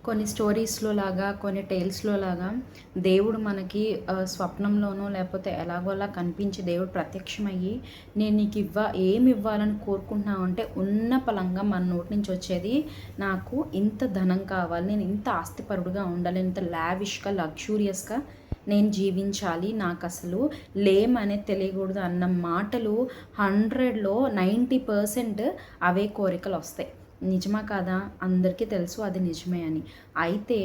కొన్ని స్టోరీస్‌లో లాగా, కొన్ని టేల్స్‌లో లాగా దేవుడు మనకి స్వప్నంలోనో లేపోతే ఎలాగోలా కనిపించి దేవుడు ప్రత్యక్షమయ్యి, నేను ఏమివ్వాలని కోరుకుంటున్నావు అంటే, ఉన్న పలంగా మన నోటి నుంచి వచ్చేది, నాకు ఇంత ధనం కావాలి, నేను ఇంత ఆస్తిపరుడుగా ఉండాలి, ఇంత లావిష్‌గా, లగ్జూరియస్‌గా నేను జీవించాలి, నాకసలు అనేది తెలియకూడదు అన్న మాటలు 100లో 90% అవే కోరికలొస్తాయి. నిజమా కాదా? అందరికీ తెలుసు అది నిజమే అని. అయితే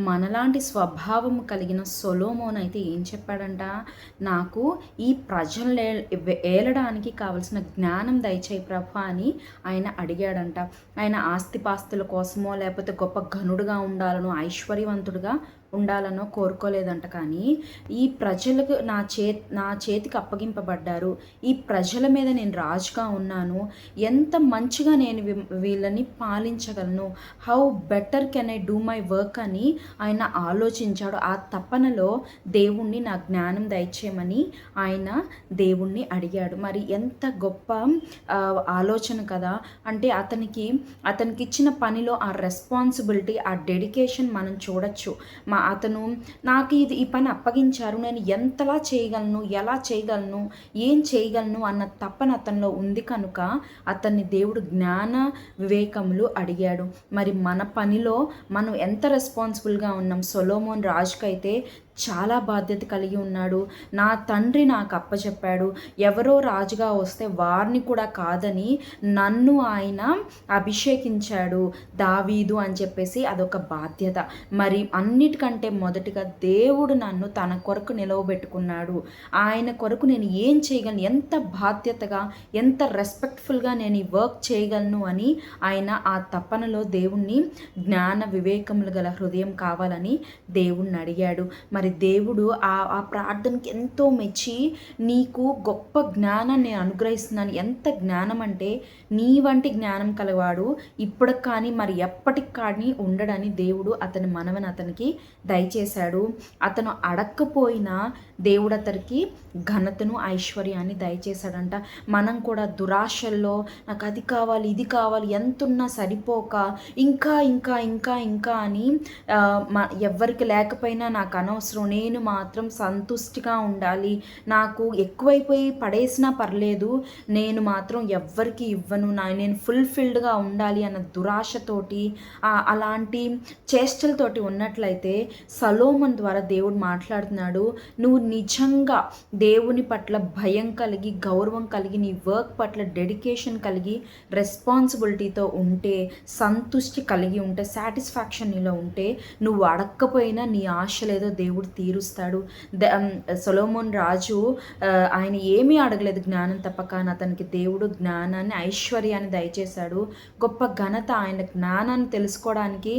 మనలాంటి స్వభావం కలిగిన సొలొమోన్ అయితే ఏం చెప్పాడంట? నాకు ఈ ప్రజల్ని ఏలడానికి కావలసిన జ్ఞానం దయచేయి ప్రభా అని ఆయన అడిగాడంట. ఆయన ఆస్తిపాస్తుల కోసమో లేకపోతే గొప్ప ఘనుడుగా ఉండాలనో, ఐశ్వర్యవంతుడుగా ఉండాలనో కోరుకోలేదంట. కానీ ఈ ప్రజలకు నా చేతికి అప్పగింపబడ్డారు, ఈ ప్రజల మీద నేను రాజుగా ఉన్నాను, ఎంత మంచిగా నేను వీళ్ళని పాలించగలను, how better can I do my work అని ఆయన ఆలోచించాడు. ఆ తపనలో దేవుణ్ణి నా జ్ఞానం దయచేయమని ఆయన దేవుణ్ణి అడిగాడు. మరి ఎంత గొప్ప ఆలోచన కదా! అంటే అతనికి ఇచ్చిన పనిలో ఆ రెస్పాన్సిబిలిటీ, ఆ డెడికేషన్ మనం చూడొచ్చు. అతను నాకు ఈ పని అప్పగించారు, నేను ఎంతలా చేయగలను, ఎలా చేయగలను, ఏం చేయగలను అన్న తపన అతనిలో ఉంది కనుక అతన్ని దేవుడు జ్ఞాన వివేకములు అడిగాడు. మరి మన పనిలో మనం ఎంత రెస్పాన్సిబుల్గా ఉన్నాం? సొలొమోన్ రాజుకైతే చాలా బాధ్యత కలిగి ఉన్నాడు. నా తండ్రి నాకు అప్పచెప్పాడు, ఎవరో రాజుగా వస్తే వారిని కూడా కాదని నన్ను ఆయన అభిషేకించాడు దావీదు అని చెప్పేసి అదొక బాధ్యత. మరి అన్నిటికంటే మొదటిగా దేవుడు నన్ను తన కొరకు నిలవబెట్టుకున్నాడు. ఆయన కొరకు నేను ఏం చేయగలను, ఎంత బాధ్యతగా, ఎంత రెస్పెక్ట్ఫుల్గా నేను ఈ వర్క్ చేయగలను అని ఆయన ఆ తపనలో దేవుణ్ణి జ్ఞాన వివేకములు గల హృదయం కావాలని దేవుణ్ణి అడిగాడు. మరి దేవుడు ఆ ప్రార్థనకి ఎంతో మెచ్చి, నీకు గొప్ప జ్ఞానాన్ని నేను అనుగ్రహిస్తున్నాను. ఎంత జ్ఞానం అంటే, నీ వంటి జ్ఞానం కలవాడు ఇప్పుడు కానీ మరి ఎప్పటికి కానీ ఉండడని దేవుడు అతని మనవని అతనికి దయచేశాడు. అతను అడక్కపోయినా దేవుడు అతనికి ఘనతను, ఐశ్వర్యాన్ని దయచేశాడంట. మనం కూడా దురాశల్లో నాకు అది కావాలి, ఇది కావాలి, ఎంతున్నా సరిపోక ఇంకా ఇంకా ఇంకా ఇంకా అని ఎవ్వరికి లేకపోయినా నాకు అనవసరం, నేను మాత్రం సంతుష్టిగా ఉండాలి, నాకు ఎక్కువైపోయి పడేసినా పర్లేదు, నేను మాత్రం ఎవ్వరికి ఇవ్వను, నేను ఫుల్ఫిల్డ్గా ఉండాలి అన్న దురాశతోటి, అలాంటి చేష్టలతోటి ఉన్నట్లయితే సొలొమోన్ ద్వారా దేవుడు మాట్లాడుతున్నాడు. నువ్వు నిజంగా దేవుని పట్ల భయం కలిగి, గౌరవం కలిగి, నీ వర్క్ పట్ల డెడికేషన్ కలిగి, రెస్పాన్సిబిలిటీతో ఉంటే, సంతుష్టి కలిగి ఉంటే, సాటిస్ఫాక్షన్ నీలో ఉంటే, నువ్వు అడక్కపోయినా నీ ఆశలేదో దేవుడు తీరుస్తాడు. సొలొమోన్ రాజు ఆయన ఏమీ అడగలేదు జ్ఞానం తప్ప, కానీ అతనికి దేవుడు జ్ఞానాన్ని, ఐశ్వర్యాన్ని దయచేశాడు. గొప్ప ఘనత, ఆయన జ్ఞానాన్ని తెలుసుకోవడానికి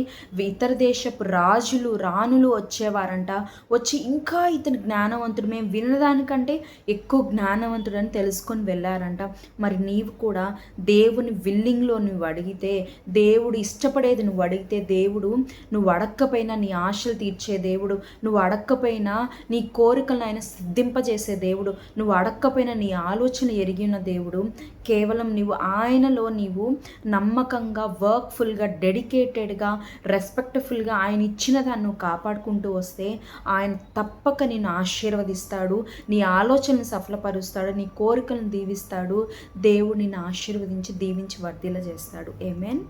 ఇతర దేశపు రాజులు, రాణులు వచ్చేవారంట. వచ్చి ఇంకా ఇతను జ్ఞానవంతుడు, మేము వినడానికంటే ఎక్కువ జ్ఞానవంతుడు అని తెలుసుకొని వెళ్ళారంట. మరి నీవు కూడా దేవుని విల్లింగ్లో నువ్వు అడిగితే, దేవుడు ఇష్టపడేది నువ్వు అడిగితే, దేవుడు నువ్వు అడక్కపోయినా నీ ఆశలు తీర్చే దేవుడు, నువ్వు అడక్కపోయినా నీ కోరికలను ఆయన సిద్ధింపజేసే దేవుడు, నువ్వు అడక్కపోయినా నీ ఆలోచన ఎరిగిన దేవుడు. కేవలం ఆయనలో నీవు నమ్మకంగా, వర్క్ఫుల్గా, డెడికేటెడ్గా, రెస్పెక్ట్ఫుల్గా ఆయన ఇచ్చిన దాన్ని నువ్వు కాపాడుకుంటూ వస్తే ఆయన తప్పక నిన్ను ఆశీర్వదిస్తాడు, నీ ఆలోచనను సఫలపరుస్తాడు, నీ కోరికలను దీవిస్తాడు. దేవుడు నిన్ను ఆశీర్వదించి దీవించి వర్ధిల్ల చేస్తాడు. ఆమేన్.